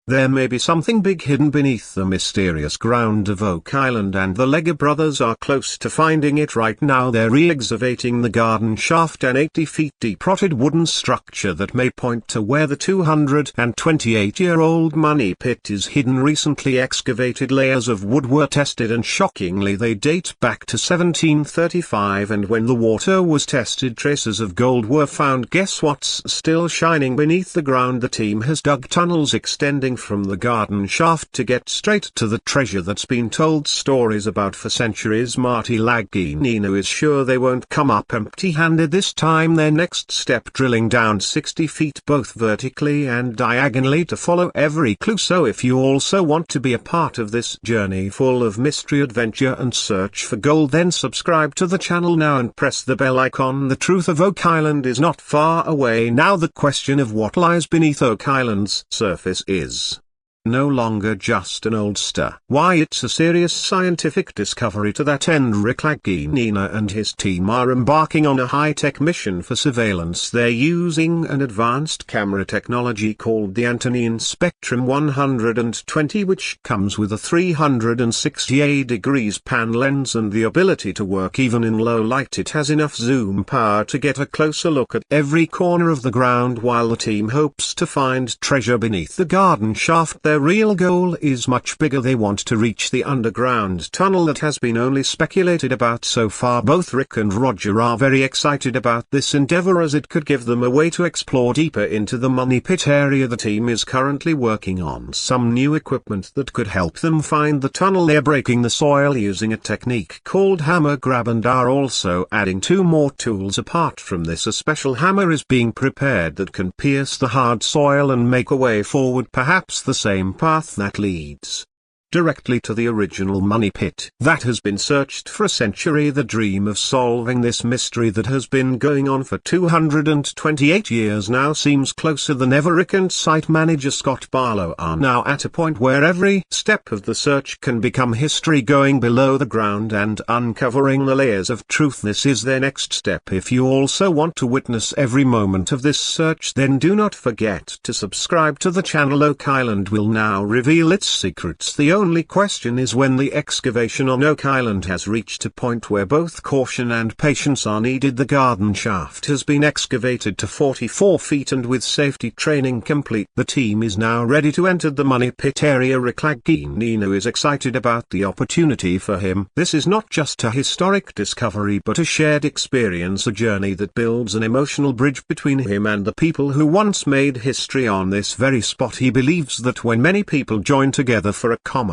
There may be something big hidden beneath the mysterious ground of Oak Island, and the Lega brothers are close to finding it right now. They're re-excavating the garden shaft, an 80 feet deep rotted wooden structure that may point to where the 228-year-old money pit is hidden. Recently excavated layers of wood were tested, and shockingly they date back to 1735, and when the water was tested, traces of gold were found. Guess what's still shining beneath the ground? The team has dug tunnels extending from the garden shaft to get straight to the treasure that's been told stories about for centuries. Marty Lagina is sure they won't come up empty-handed this time. Their next step, drilling down 60 feet both vertically and diagonally to follow every clue. So if you also want to be a part of this journey full of mystery, adventure and search for gold, then subscribe to the channel now and press the bell icon. The truth of Oak Island is not far away now. The question of what lies beneath Oak Island's surface is no longer just an old stir. Why, it's a serious scientific discovery. To that end, Rick Lagina and his team are embarking on a high-tech mission for surveillance. They're using an advanced camera technology called the Antonine Spectrum 120, which comes with a 368 degrees pan lens and the ability to work even in low light. It has enough zoom power to get a closer look at every corner of the ground, while the team hopes to find treasure beneath the garden shaft. Their real goal is much bigger. They want to reach the underground tunnel that has been only speculated about so far. Both Rick and Roger are very excited about this endeavor, as it could give them a way to explore deeper into the money pit area. The team is currently working on some new equipment that could help them find the tunnel. They're breaking the soil using a technique called hammer grab, and are also adding 2 more tools. Apart from this, a special hammer is being prepared that can pierce the hard soil and make a way forward, perhaps the same path that leads directly to the original money pit that has been searched for a century. The dream of solving this mystery that has been going on for 228 years now seems closer than ever. Rick and site manager Scott Barlow are now at a point where every step of the search can become history, going below the ground and uncovering the layers of truth. This is their next step. If you also want to witness every moment of this search, then do not forget to subscribe to the channel. Oak Island will now reveal its secrets. The only question is when the excavation on Oak Island has reached a point where both caution and patience are needed. The garden shaft has been excavated to 44 feet, and with safety training complete, the team is now ready to enter the money pit area. Rick Lagina is excited about the opportunity. For him, this is not just a historic discovery but a shared experience, a journey that builds an emotional bridge between him and the people who once made history on this very spot. He believes that when many people join together for a common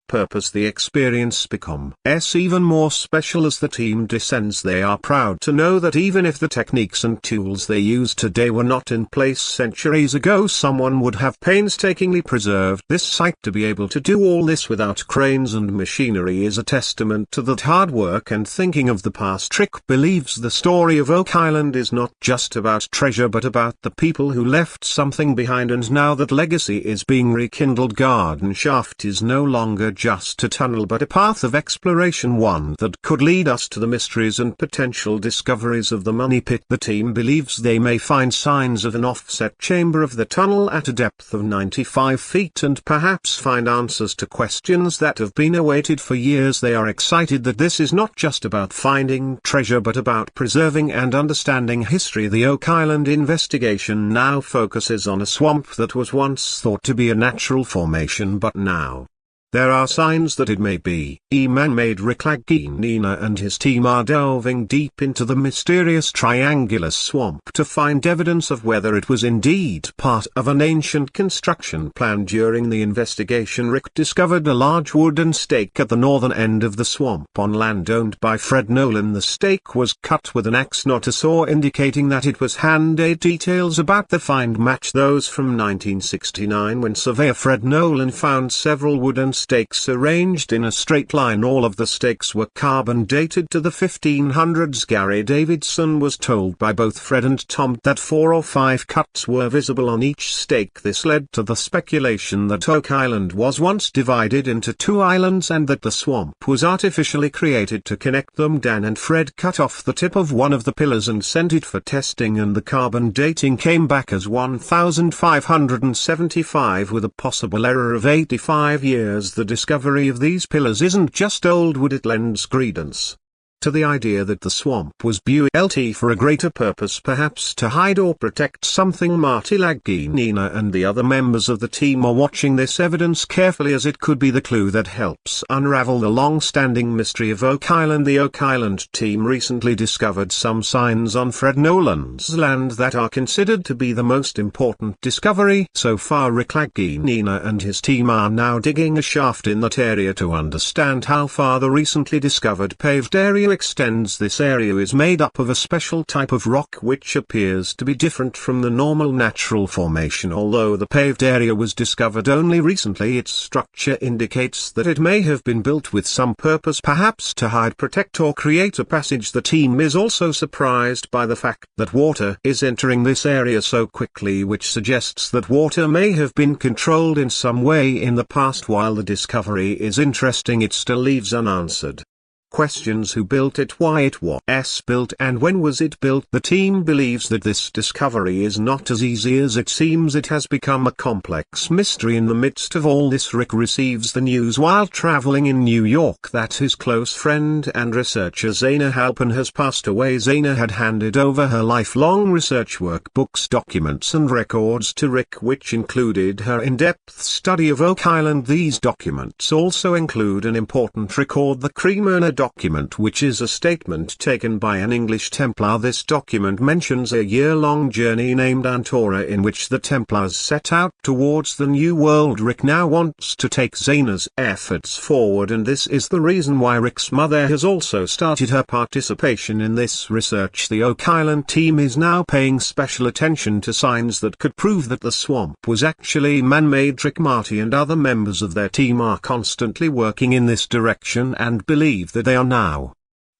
purpose, the experience becomes even more special. As the team descends, they are proud to know that even if the techniques and tools they use today were not in place centuries ago, someone would have painstakingly preserved this site. To be able to do all this without cranes and machinery is a testament to that hard work and thinking of the past. Rick believes the story of Oak Island is not just about treasure but about the people who left something behind, and now that legacy is being rekindled, garden shaft is no longer just a tunnel but a path of exploration, one that could lead us to the mysteries and potential discoveries of the money pit. The team believes they may find signs of an offset chamber of the tunnel at a depth of 95 feet and perhaps find answers to questions that have been awaited for years. They are excited that this is not just about finding treasure but about preserving and understanding history. The Oak Island investigation now focuses on a swamp that was once thought to be a natural formation, but now there are signs that it may be man-made. Rick Lagina and his team are delving deep into the mysterious triangular swamp to find evidence of whether it was indeed part of an ancient construction plan. During the investigation, Rick discovered a large wooden stake at the northern end of the swamp on land owned by Fred Nolan. The stake was cut with an axe, not a saw, indicating that it was hand-made. Details about the find match those from 1969, when surveyor Fred Nolan found several wooden stakes arranged in a straight line. All of the stakes were carbon dated to the 1500s. Gary Davidson was told by both Fred and Tom that 4 or 5 cuts were visible on each stake. This led to the speculation that Oak Island was once divided into 2 islands and that the swamp was artificially created to connect them. Dan and Fred cut off the tip of one of the pillars and sent it for testing, and the carbon dating came back as 1575 with a possible error of 85 years. The discovery of these pillars isn't just old wood, it lends credence to the idea that the swamp was built for a greater purpose, perhaps to hide or protect something. Marty Lagina and the other members of the team are watching this evidence carefully, as it could be the clue that helps unravel the long-standing mystery of Oak Island. The Oak Island team recently discovered some signs on Fred Nolan's land that are considered to be the most important discovery so far. Rick Lagina and his team are now digging a shaft in that area to understand how far the recently discovered paved area extends. This area is made up of a special type of rock which appears to be different from the normal natural formation. Although the paved area was discovered only recently, its structure indicates that it may have been built with some purpose, perhaps to hide, protect or create a passage. The team is also surprised by the fact that water is entering this area so quickly, which suggests that water may have been controlled in some way in the past. While the discovery is interesting, it still leaves unanswered questions: who built it, why it was built, and when was it built? The team believes that this discovery is not as easy as it seems. It has become a complex mystery. In the midst of all this, Rick receives the news while traveling in New York that his close friend and researcher Zaina Halpern has passed away. Zaina had handed over her lifelong research work, books, documents and records to Rick, which included her in-depth study of Oak Island. These documents also include an important record, the Cremona document, which is a statement taken by an English Templar. This document mentions a year-long journey named Antora in which the Templars set out towards the New World. Rick now wants to take Zaina's efforts forward, and this is the reason why Rick's mother has also started her participation in this research. The Oak Island team is now paying special attention to signs that could prove that the swamp was actually man-made. Rick, Marty and other members of their team are constantly working in this direction and believe that they are now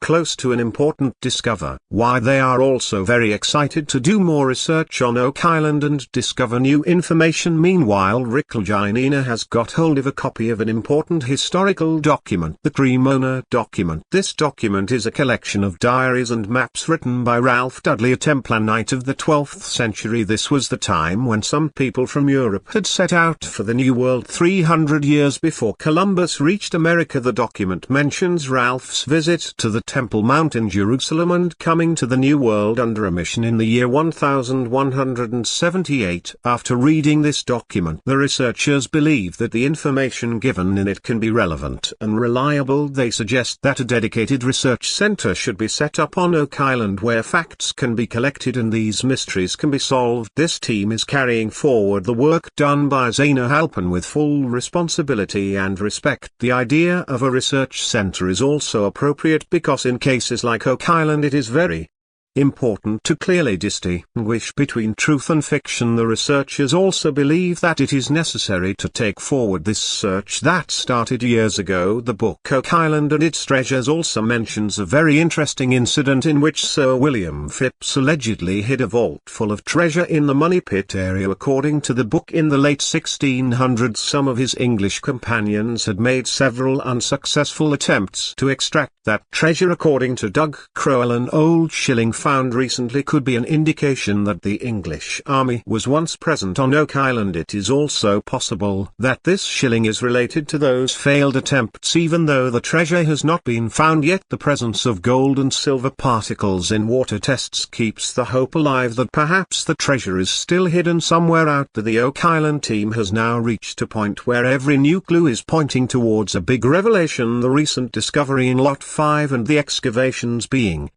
close to an important discovery. Why they are also very excited to do more research on Oak Island and discover new information. Meanwhile, Rick Lagina has got hold of a copy of an important historical document, the Cremona document. This document is a collection of diaries and maps written by Ralph Dudley, a Templar knight of the 12th century. This was the time when some people from Europe had set out for the New World 300 years before Columbus reached America. The document mentions Ralph's visit to the Temple Mount in Jerusalem and coming to the New World under a mission in the year 1178. After reading this document, the researchers believe that the information given in it can be relevant and reliable. They suggest that a dedicated research center should be set up on Oak Island where facts can be collected and these mysteries can be solved. This team is carrying forward the work done by Zaina Halpern with full responsibility and respect. The idea of a research center is also appropriate because in cases like Oak Island it is very important to clearly distinguish between truth and fiction. The researchers also believe that it is necessary to take forward this search that started years ago. The book Oak Island and Its Treasures also mentions a very interesting incident in which Sir William Phipps allegedly hid a vault full of treasure in the Money Pit area. According to the book, in the late 1600s some of his English companions had made several unsuccessful attempts to extract that treasure. According to Doug Crowell, an old shilling found recently could be an indication that the English army was once present on Oak Island. It is also possible that this shilling is related to those failed attempts. Even though the treasure has not been found yet, the presence of gold and silver particles in water tests keeps the hope alive that perhaps the treasure is still hidden somewhere out there. The Oak Island team has now reached a point where every new clue is pointing towards a big revelation. The recent discovery in Lot 5 and the excavations being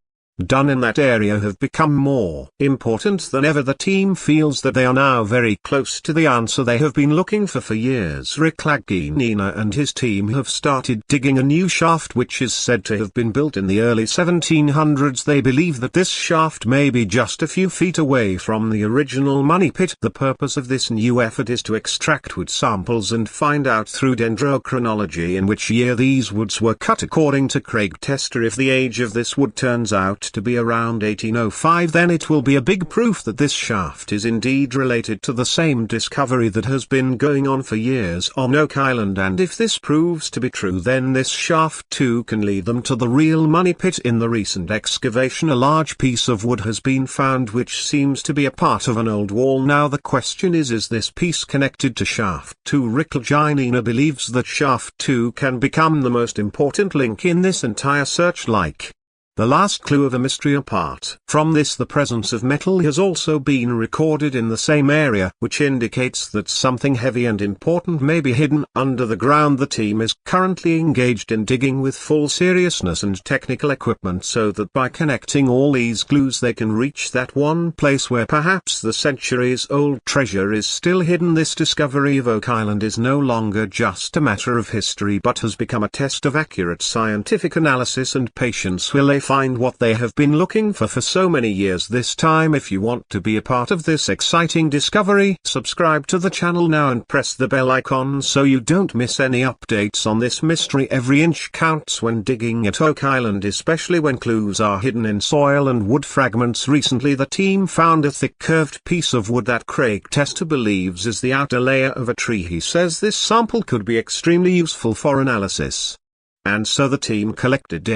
done in that area have become more important than ever. The team feels that they are now very close to the answer they have been looking for years. Rick Lagina and his team have started digging a new shaft which is said to have been built in the early 1700s. They believe that this shaft may be just a few feet away from the original money pit. The purpose of this new effort is to extract wood samples and find out through dendrochronology in which year these woods were cut. According to Craig Tester, if the age of this wood turns out to be around 1805, then it will be a big proof that this shaft is indeed related to the same discovery that has been going on for years on Oak Island, and if this proves to be true, then this shaft too can lead them to the real money pit. In the recent excavation, a large piece of wood has been found which seems to be a part of an old wall. Now the question is this piece connected to shaft 2? Rick Lagina believes that shaft 2 can become the most important link in this entire search, like the last clue of a mystery. Apart from this, the presence of metal has also been recorded in the same area, which indicates that something heavy and important may be hidden under the ground. The team is currently engaged in digging with full seriousness and technical equipment, so that by connecting all these clues they can reach that one place where perhaps the centuries-old treasure is still hidden. This discovery of Oak Island is no longer just a matter of history but has become a test of accurate scientific analysis and patience. Will they find what they have been looking for so many years this time? If you want to be a part of this exciting discovery, subscribe to the channel now and press the bell icon so you don't miss any updates on this mystery. Every inch counts when digging at Oak Island, especially when clues are hidden in soil and wood fragments. Recently the team found a thick curved piece of wood that Craig Tester believes is the outer layer of a tree. He says this sample could be extremely useful for analysis. And so the team collected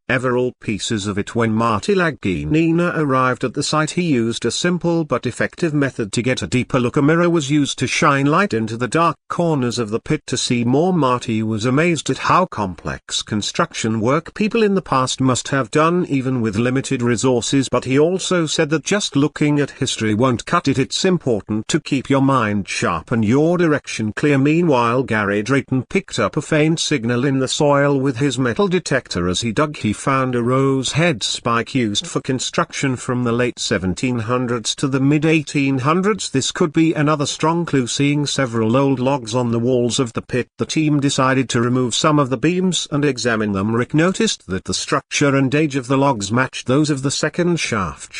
several pieces of it. When Marty Lagina arrived at the site, he used a simple but effective method to get a deeper look. A mirror was used to shine light into the dark corners of the pit to see more. Marty was amazed at how complex construction work people in the past must have done even with limited resources, but he also said that just looking at history won't cut it. It's important to keep your mind sharp and your direction clear. Meanwhile, Gary Drayton picked up a faint signal in the soil with his metal detector. As he dug, he found a rose-head spike used for construction from the late 1700s to the mid-1800s. This could be another strong clue. Seeing several old logs on the walls of the pit, the team decided to remove some of the beams and examine them. Rick noticed that the structure and age of the logs matched those of the second shaft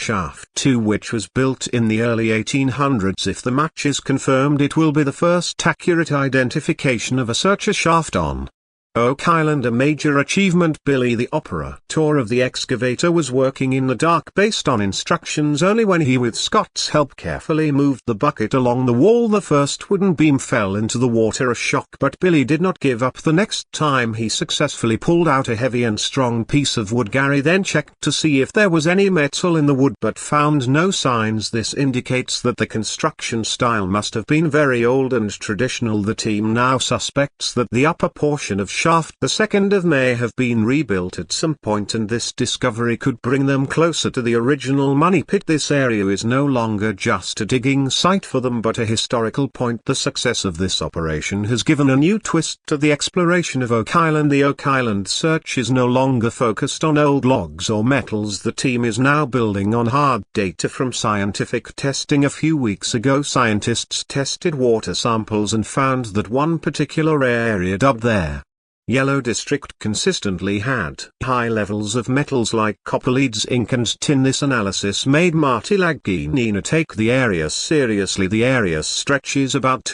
2, which was built in the early 1800s. If the match is confirmed, it will be the first accurate identification of a searcher shaft on Oak Island, a major achievement. Billy the operator of the excavator was working in the dark based on instructions only. When he, with Scott's help, carefully moved the bucket along the wall, the first wooden beam fell into the water. A shock, but Billy did not give up. The next time he successfully pulled out a heavy and strong piece of wood. Gary then checked to see if there was any metal in the wood but found no signs. This indicates that the construction style must have been very old and traditional. The team now suspects that the upper portion of shaft the 2nd of May have been rebuilt at some point, and this discovery could bring them closer to the original money pit. This area is no longer just a digging site for them but a historical point. The success of this operation has given a new twist to the exploration of Oak Island. The Oak Island search is no longer focused on old logs or metals. The team is now building on hard data from scientific testing. A few weeks ago, scientists tested water samples and found that one particular area dubbed their Yellow District consistently had high levels of metals like copper, lead, zinc and tin. This analysis made Marty Lagina take the area seriously. The area stretches about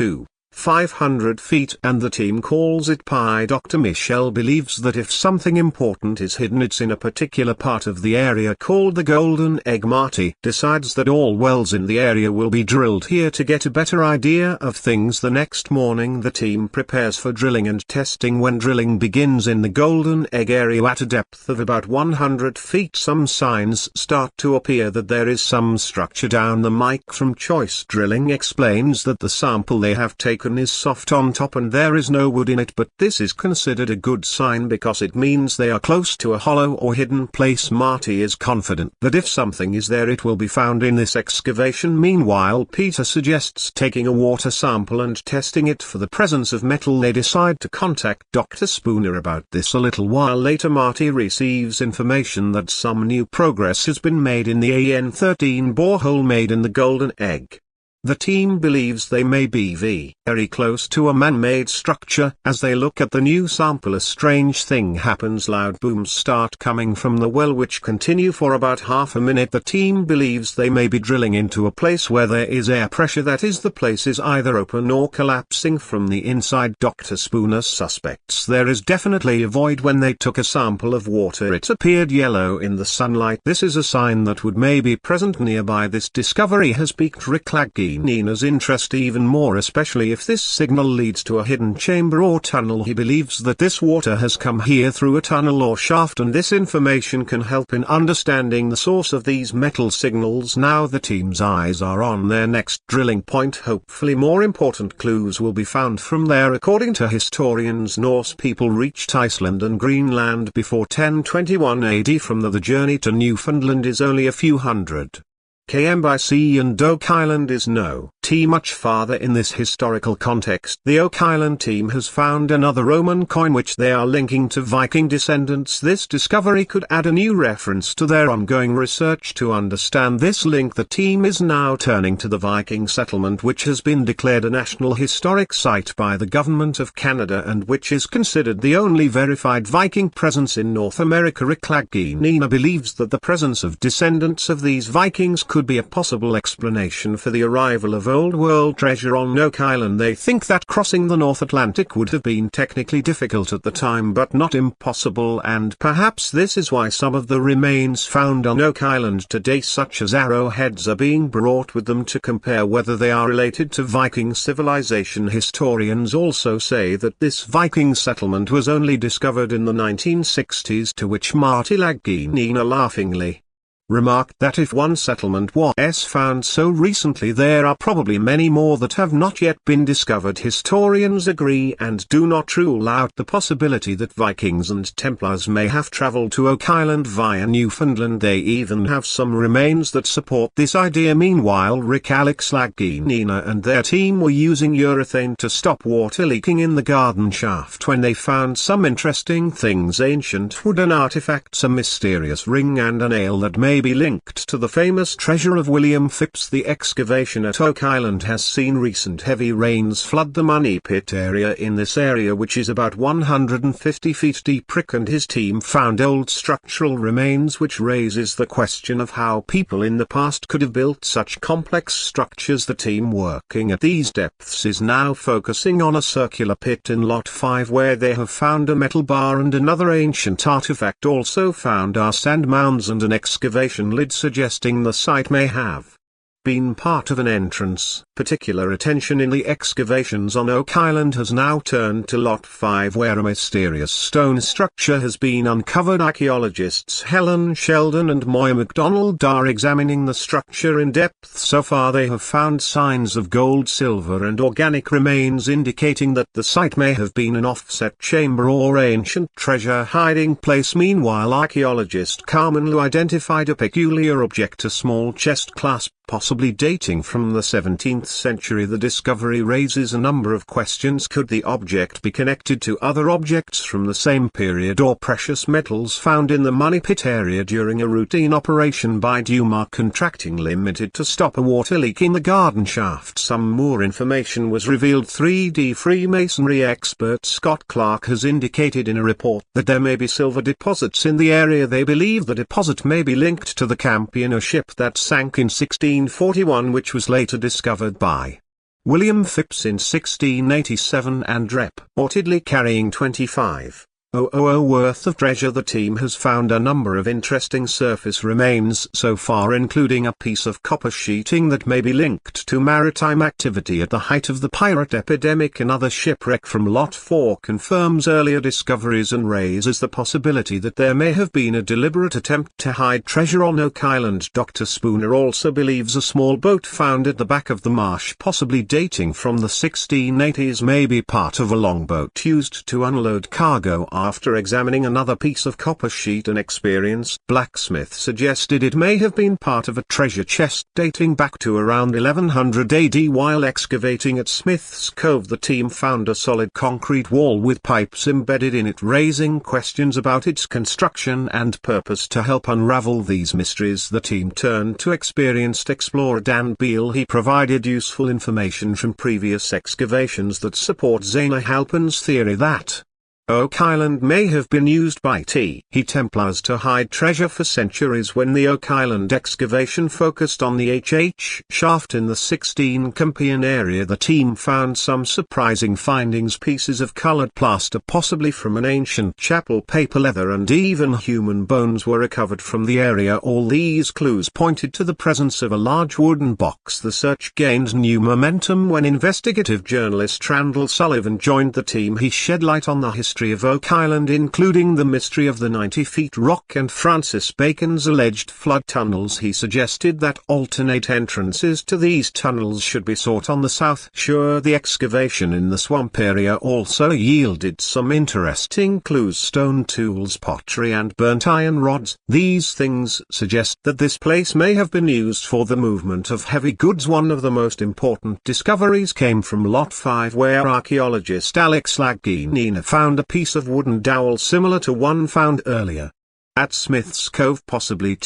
500 feet and the team calls it Pi. Dr. Michelle believes that if something important is hidden, it's in a particular part of the area called the Golden Egg. Marty decides that all wells in the area will be drilled here to get a better idea of things. The next morning the team prepares for drilling and testing. When drilling begins in the Golden Egg area at a depth of about 100 feet, some signs start to appear that there is some structure down. The Mike from Choice Drilling explains that the sample they have taken broken is soft on top and there is no wood in it, but this is considered a good sign because it means they are close to a hollow or hidden place. Marty is confident that if something is there it will be found in this excavation. Meanwhile, Peter suggests taking a water sample and testing it for the presence of metal. They decide to contact Dr. Spooner about this. A little while later, Marty receives information that some new progress has been made in the AN-13 borehole made in the Golden Egg. The team believes they may be very close to a man-made structure. As they look at the new sample, a strange thing happens. Loud booms start coming from the well which continue for about half a minute. The team believes they may be drilling into a place where there is air pressure, that is, the place is either open or collapsing from the inside. Dr. Spooner suspects there is definitely a void. When they took a sample of water it appeared yellow in the sunlight. This is a sign that wood may be present nearby. This discovery has piqued Lagina's interest even more, especially if this signal leads to a hidden chamber or tunnel. He believes that this water has come here through a tunnel or shaft, and this information can help in understanding the source of these metal signals. Now the team's eyes are on their next drilling point. Hopefully more important clues will be found from there. According to historians, Norse people reached Iceland and Greenland before 1021 AD. From the journey to Newfoundland is only a few hundred km by sea, and Oak Island is no much farther. In this historical context, the Oak Island team has found another Roman coin which they are linking to Viking descendants. This discovery could add a new reference to their ongoing research. To understand this link, the team is now turning to the Viking settlement, which has been declared a National Historic Site by the Government of Canada and which is considered the only verified Viking presence in North America. Lagina believes that the presence of descendants of these Vikings could be a possible explanation for the arrival of Old World treasure on Oak Island. They think that crossing the North Atlantic would have been technically difficult at the time but not impossible, and perhaps this is why some of the remains found on Oak Island today, such as arrowheads, are being brought with them to compare whether they are related to Viking civilization. Historians also say that this Viking settlement was only discovered in the 1960s, to which Marty Lagina laughingly remarked that if one settlement was found so recently, there are probably many more that have not yet been discovered. Historians agree and do not rule out the possibility that Vikings and Templars may have traveled to Oak Island via Newfoundland. They even have some remains that support this idea. Meanwhile, Lagina and their team were using urethane to stop water leaking in the garden shaft when they found some interesting things: ancient wooden artifacts, a mysterious ring, and a nail that may be linked to the famous treasure of William Phipps. The excavation at Oak Island has seen recent heavy rains flood the money pit area in this area, which is about 150 feet deep. Rick and his team found old structural remains, which raises the question of how people in the past could have built such complex structures. The team working at these depths is now focusing on a circular pit in Lot 5 where they have found a metal bar and another ancient artifact. Also found are sand mounds and an excavation lid, suggesting the site may have been part of an entrance. Particular attention in the excavations on Oak Island has now turned to Lot 5, where a mysterious stone structure has been uncovered. Archaeologists Helen Sheldon and Moya MacDonald are examining the structure in depth. So far they have found signs of gold, silver and organic remains, indicating that the site may have been an offset chamber or ancient treasure hiding place. Meanwhile, archaeologist Carmen Lu identified a peculiar object, a small chest clasp, possibly dating from the 17th century. The discovery raises a number of questions. Could the object be connected to other objects from the same period or precious metals found in the money pit area during a routine operation by Dumar Contracting Limited to stop a water leak in the garden shaft? Some more information was revealed. 3D Freemasonry expert Scott Clark has indicated in a report that there may be silver deposits in the area. They believe the deposit may be linked to the Campion, a ship that sank in 1641, which was later discovered by William Phipps in 1687 and reportedly carrying 25 worth of treasure. The team has found a number of interesting surface remains so far, including a piece of copper sheeting that may be linked to maritime activity at the height of the pirate epidemic. Another shipwreck from Lot 4 confirms earlier discoveries and raises the possibility that there may have been a deliberate attempt to hide treasure on Oak Island. Dr. Spooner also believes a small boat found at the back of the marsh, possibly dating from the 1680s, may be part of a longboat used to unload cargo. After examining another piece of copper sheet, an experienced blacksmith suggested it may have been part of a treasure chest dating back to around 1100 AD. While excavating at Smith's Cove, the team found a solid concrete wall with pipes embedded in it, raising questions about its construction and purpose. To help unravel these mysteries, the team turned to experienced explorer Dan Beal. He provided useful information from previous excavations that support Zena Halpern's theory that Oak Island may have been used by T. Templars to hide treasure for centuries. When the Oak Island excavation focused on the HH shaft in the 16 Campion area, the team found some surprising findings: pieces of colored plaster, possibly from an ancient chapel, paper, leather, and even human bones were recovered from the area. All these clues pointed to the presence of a large wooden box. The search gained new momentum when investigative journalist Randall Sullivan joined the team. He shed light on the history of Oak Island, including the mystery of the 90 feet rock and Francis Bacon's alleged flood tunnels. He suggested that alternate entrances to these tunnels should be sought on the south shore. The excavation in the swamp area also yielded some interesting clues: stone tools, pottery, and burnt iron rods. These things suggest that this place may have been used for the movement of heavy goods. One of the most important discoveries came from Lot 5, where archaeologist Alex Lagina found a piece of wooden dowel similar to one found earlier at Smith's Cove, possibly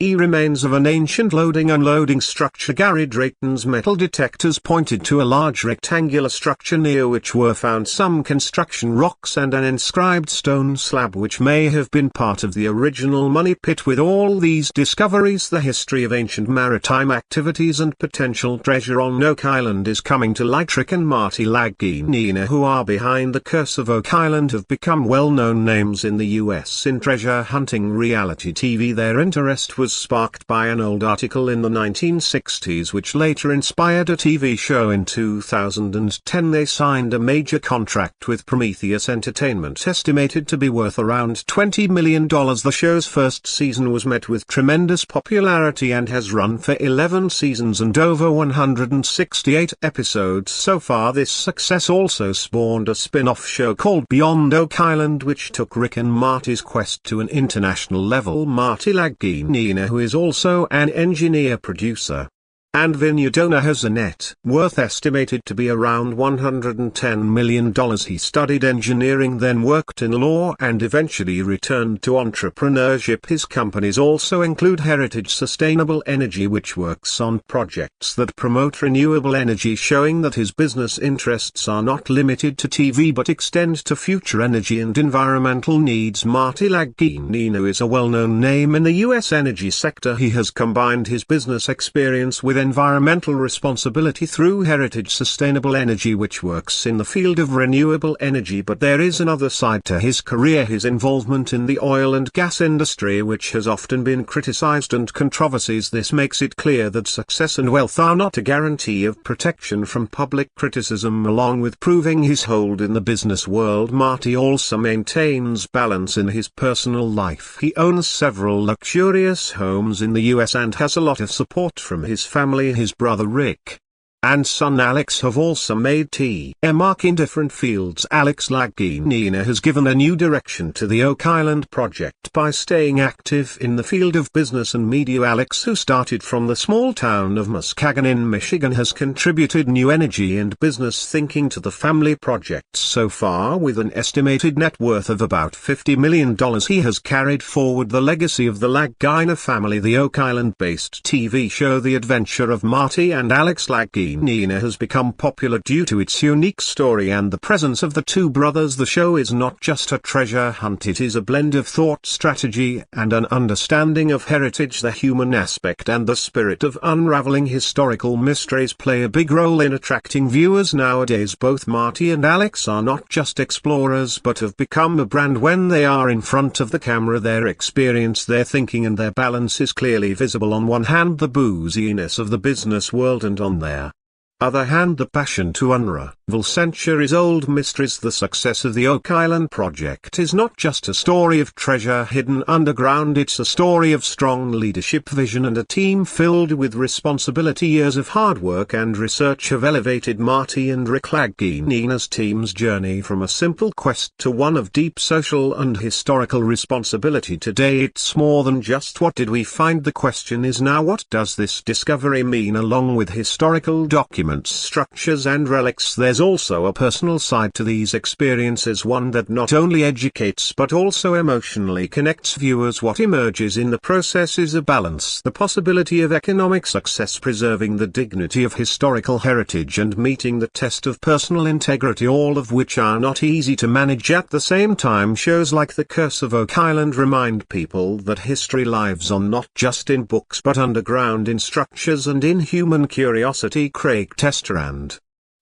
remains of an ancient loading-unloading structure. Gary Drayton's metal detectors pointed to a large rectangular structure near which were found some construction rocks and an inscribed stone slab which may have been part of the original money pit. With all these discoveries, the history of ancient maritime activities and potential treasure on Oak Island is coming to light. Rick and Marty Lagina, who are behind the Curse of Oak Island, have become well-known names in the US in treasure hunting reality TV. Their interest was sparked by an old article in the 1960s which later inspired a TV show. In 2010 they signed a major contract with Prometheus Entertainment, estimated to be worth around $20 million. The show's first season was met with tremendous popularity and has run for 11 seasons and over 168 episodes so far. This success also spawned a spin-off show called Beyond Oak Island, which took Rick and Marty's quest to an international level. Marty Lagina, who is also an engineer-producer and vineyard owner, has a net worth estimated to be around $110 million. He studied engineering, then worked in law, and eventually returned to entrepreneurship. His companies also include Heritage Sustainable Energy, which works on projects that promote renewable energy, showing that his business interests are not limited to TV but extend to future energy and environmental needs. Marty Lagina is a well-known name in the U.S. energy sector. He has combined his business experience with environmental responsibility through Heritage Sustainable Energy, which works in the field of renewable energy. But there is another side to his career: his involvement in the oil and gas industry, which has often been criticized, and controversies. This makes it clear that success and wealth are not a guarantee of protection from public criticism. Along with proving his hold in the business world, Marty also maintains balance in his personal life. He owns several luxurious homes in the US and has a lot of support from his family. His brother Rick and son Alex have also made a mark in different fields. Alex Lagina has given a new direction to the Oak Island project by staying active in the field of business and media. Alex, who started from the small town of Muskegon in Michigan, has contributed new energy and business thinking to the family projects so far. With an estimated net worth of about $50 million, he has carried forward the legacy of the Lagina family. The Oak Island-based TV show The Adventure of Marty and Alex Lagina Lagina has become popular due to its unique story and the presence of the two brothers. The show is not just a treasure hunt, it is a blend of thought, strategy, and an understanding of heritage. The human aspect and the spirit of unraveling historical mysteries play a big role in attracting viewers nowadays. Both Marty and Alex are not just explorers but have become a brand. When they are in front of the camera, their experience, their thinking and their balance is clearly visible. On one hand, the booziness of the business world, and on their other hand, the passion to unravel centuries-old mysteries. The success of the Oak Island project is not just a story of treasure hidden underground, it's a story of strong leadership, vision and a team filled with responsibility. Years of hard work and research have elevated Marty and Rick Lagina's team's journey from a simple quest to one of deep social and historical responsibility. Today it's more than just what did we find. The question is now, what does this discovery mean? Along with historical documents, structures and relics, there's also a personal side to these experiences, one that not only educates but also emotionally connects viewers. What emerges in the process is a balance: the possibility of economic success, preserving the dignity of historical heritage, and meeting the test of personal integrity, all of which are not easy to manage at the same time. Shows like The Curse of Oak Island remind people that history lives on, not just in books but underground in structures and in human curiosity. Craig Tester and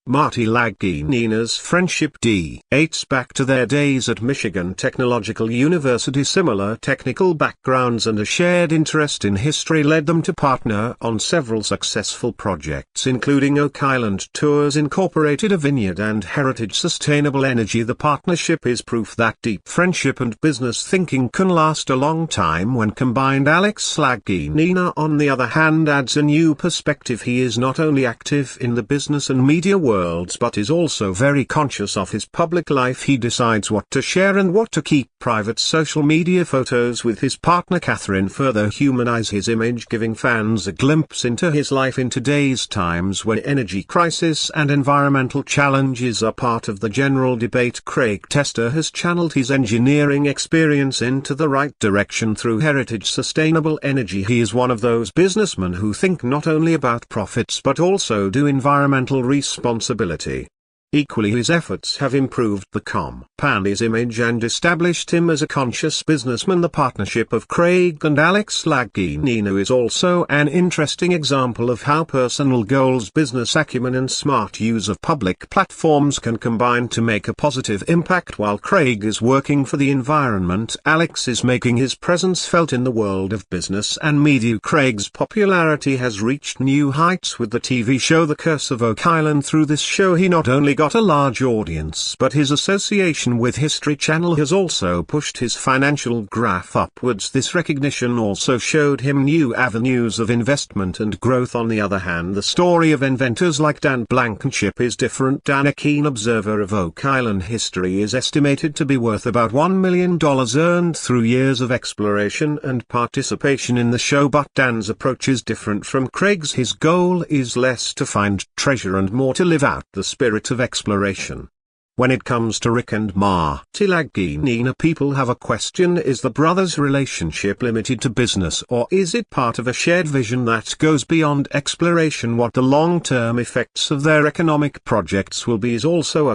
Marty Lagina's friendship dates back to their days at Michigan Technological University. Similar technical backgrounds and a shared interest in history led them to partner on several successful projects, including Oak Island Tours Incorporated, a vineyard, and Heritage Sustainable Energy. The partnership is proof that deep friendship and business thinking can last a long time when combined. Alex Lagina, on the other hand, adds a new perspective. He is not only active in the business and media worlds but is also very conscious of his public life. He decides what to share and what to keep private. Social media photos with his partner Catherine further humanize his image, giving fans a glimpse into his life in today's times when energy crisis and environmental challenges are part of the general debate. Craig Tester has channeled his engineering experience into the right direction through Heritage Sustainable Energy. He is one of those businessmen who think not only about profits but also do environmental responsibility. Equally, his efforts have improved the company's image and established him as a conscious businessman. The partnership of Craig and Alex Lagina is also an interesting example of how personal goals, business acumen and smart use of public platforms can combine to make a positive impact. While Craig is working for the environment, Alex is making his presence felt in the world of business and media. Craig's popularity has reached new heights with the TV show The Curse of Oak Island. Through this show he not only got a large audience, but his association with History Channel has also pushed his financial graph upwards. This recognition also showed him new avenues of investment and growth. On the other hand, the story of inventors like Dan Blankenship is different. Dan, a keen observer of Oak Island history, is estimated to be worth about $1 million earned through years of exploration and participation in the show. But Dan's approach is different from Craig's. His goal is less to find treasure and more to live out the spirit of exploration. When it comes to Rick and Marty Lagina, people have a question: is the brothers' relationship limited to business, or is it part of a shared vision that goes beyond exploration? What the long-term effects of their economic projects will be is also a